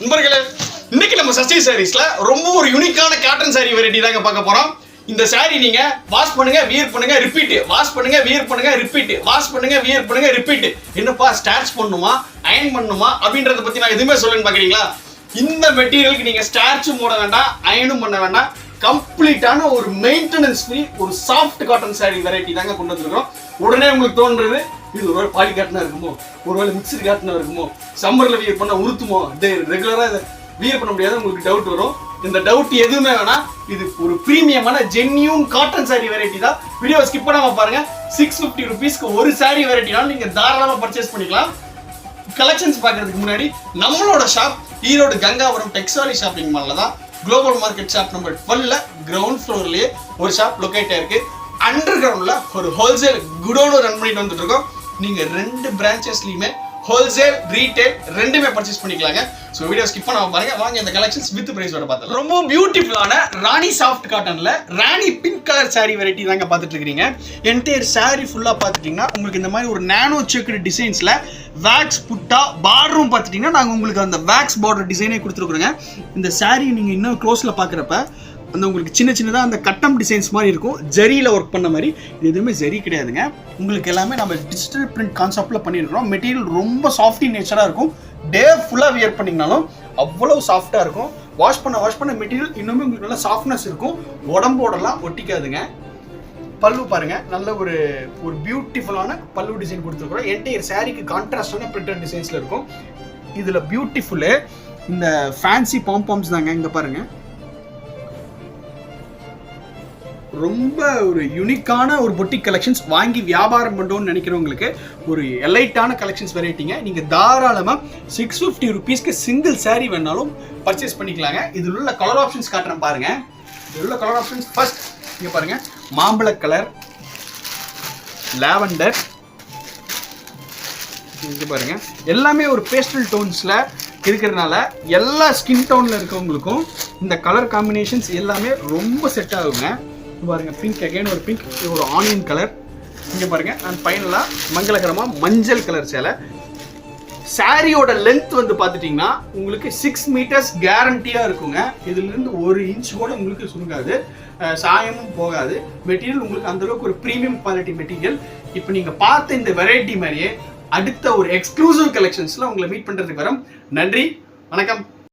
நண்பர்களே, இன்னைக்கு நம்ம சஷ்டி சாரீஸ்ல ரொம்ப ஒரு யூனிக்கான காட்டன் சாரி வெரைட்டி தாங்க பார்க்க போறோம். இந்த சாரி நீங்க வாஷ் பண்ணுங்க, வியர் பண்ணுங்க, ரிப்பீட், வாஷ் பண்ணுங்க, வியர் பண்ணுங்க, ரிப்பீட், வாஷ் பண்ணுங்க, வியர் பண்ணுங்க, ரிப்பீட். என்னப்பா ஸ்டார்ச் பண்ணுமா, அயன் பண்ணுமா அப்படின்றத பத்தி நான் எதுவுமே சொல்லுன்னு பாக்குறீங்களா? இந்த மெட்டீரியலுக்கு நீங்க ஸ்டார்ச்சும் போட வேண்டாம், அயனும் பண்ண வேண்டாம். கம்ப்ளீட்டான ஒரு மெயின்டெனன்ஸ் ஃப்ரீ ஒரு சாஃப்ட் காட்டன் சாரி வெரைட்டி தாங்க கொண்டு வந்துருக்கோம். உடனே உங்களுக்கு தோன்றது இது ஒருவேளை பாலி காட்டனா இருக்குமோ, ஒருவேளை மிக்சர் காட்டனா இருக்குமோ, சம்மர்ல வியர் பண்ண உருத்துமோ, ரெகுலரா வியர் பண்ண முடியாது உங்களுக்கு டவுட் வரும். இந்த டவுட் எதுவுமே வேணாம். இது ஒரு பிரீமியமான ஜென்யூன் காட்டன் சாரி வெரைட்டி தான். வீடியோ ஸ்கிப் பண்ணாம பாருங்க. 650 rupeesக்கு ஒரு சாரி வெரைட்டினாலும் நீங்க தாராளமா பர்ச்சேஸ் பண்ணிக்கலாம். கலெக்ஷன்ஸ் பார்க்கறதுக்கு முன்னாடி நம்மளோட shop Erode Gangapuram textile shopping மால்ல தான் குளோபல் மார்க்கெட் ஷாப் நம்பர் 12ல கிரவுண்ட் ஃப்ளோர்லயே ஒரு ஷாப் லொகேட் ஆயிருக்கு. அண்டர் கிரவுண்ட்ல ஒரு ஹோல்சேல் குடோன் ரன் பண்ணிட்டு வந்துட்டு இருக்கோம். நீங்க 2 பிரான்ச்சஸ்லயுமே ஹோல்சேல் ரீட்டைல் ரெண்டுமே பர்ச்சேஸ் பண்ணிக்கலாங்க. ஸோ வீடியோ ஸ்கிப் பண்ணாம பாருங்க. வாங்க இந்த கலெக்ஷன்ஸ் வித் பிரைஸோட பார்த்தலாம். ரொம்ப பியூட்டிஃபுல்லான ராணி சாஃப்ட் காட்டன்ல ராணி பிங்க் கலர் சாரி வெரைட்டி தாங்க பார்த்துட்டு இருக்கீங்க. என்டையர் சாரி ஃபுல்லா பார்த்துட்டீங்கன்னா உங்களுக்கு இந்த மாதிரி ஒரு நானோ செக்குடு டிசைன்ஸ்ல வேக்ஸ் புட்டா பார்டரும் பார்த்துட்டீங்கன்னா நாங்கள் உங்களுக்கு அந்த வேக்ஸ் பார்டர் டிசைனே கொடுத்துருக்குறோங்க. இந்த சாரி நீங்க இன்னும் க்ளோஸ்ல பார்க்குறப்ப அந்த உங்களுக்கு சின்ன சின்னதாக அந்த கட்டம் டிசைன்ஸ் மாதிரி இருக்கும், ஜரியில் ஒர்க் பண்ண மாதிரி. இது எதுவுமே ஜரி கிடையாதுங்க. உங்களுக்கு எல்லாமே நம்ம டிஜிட்டல் பிரிண்ட் கான்செப்டில் பண்ணியிருக்கிறோம். மெட்டீரியல் ரொம்ப சாஃப்டி நேச்சராக இருக்கும். டே ஃபுல்லாக வியர் பண்ணிங்கனாலும் அவ்வளோ சாஃப்டாக இருக்கும். வாஷ் பண்ண மெட்டீரியல் இன்னுமே உங்களுக்கு நல்லா சாஃப்ட்னஸ் இருக்கும். உடம்போடலாம் ஒட்டிக்காதுங்க. பல்லு பாருங்க, நல்ல ஒரு பியூட்டிஃபுல்லான பல்லு டிசைன் கொடுத்துருக்குறோம். என்டையர் சாரிக்கு கான்ட்ராஸ்டான பிரிண்டட் டிசைன்ஸில் இருக்கும். இதில் பியூட்டிஃபுல்லு இந்த ஃபேன்சி பாம்பாம்ஸ் தாங்க. இங்கே பாருங்க, ரொம்ப ஒரு யூனிக்கான ஒரு பொட்டிக் கலெக்ஷன்ஸ். வாங்கி வியாபாரம் பண்ணணும்னு நினைக்கிறவங்களுக்கு ஒரு எலைட்டான கலெக்ஷன்ஸ் வெரைட்டிங்க. நீங்கள் தாராளமாக 650 rupeesக்கு சிங்கிள் சாரீ வேணாலும் பர்ச்சேஸ் பண்ணிக்கலாங்க. இதில் உள்ள கலர் ஆப்ஷன்ஸ் காட்டுறேன் பாருங்க. இதில் உள்ள கலர் ஆப்ஷன்ஸ் ஃபர்ஸ்ட் இங்கே பாருங்க, மாம்பழ கலர், லாவெண்டர், இங்கே பாருங்க எல்லாமே ஒரு பேஸ்டல் டோன்ஸில் இருக்கிறதுனால எல்லா ஸ்கின் டோனில் இருக்கவங்களுக்கும் இந்த கலர் காம்பினேஷன்ஸ் எல்லாமே ரொம்ப செட் ஆகுங்க. பாருங்க, பிங்க், அகைன் ஒரு பிங்க், ஒரு ஆனியன் கலர், இங்கே பாருங்க. அண்ட் ஃபைனலாக மங்களகரமாக மஞ்சள் கலர் சேலை. சாரியோட லென்த் வந்து பார்த்துட்டிங்கன்னா உங்களுக்கு 6 meters கேரண்டியாக இருக்குங்க. இதுலேருந்து 1 inch கூட உங்களுக்கு சுருங்காது, சாயமும் போகாது. மெட்டீரியல் உங்களுக்கு அந்தளவுக்கு ஒரு ப்ரீமியம் குவாலிட்டி மெட்டீரியல். இப்போ நீங்கள் பார்த்த இந்த வெரைட்டி மாதிரியே அடுத்த ஒரு எக்ஸ்க்ளூசிவ் கலெக்ஷன்ஸில் உங்களை மீட் பண்ணுறதுக்கு வரோம். நன்றி, வணக்கம்.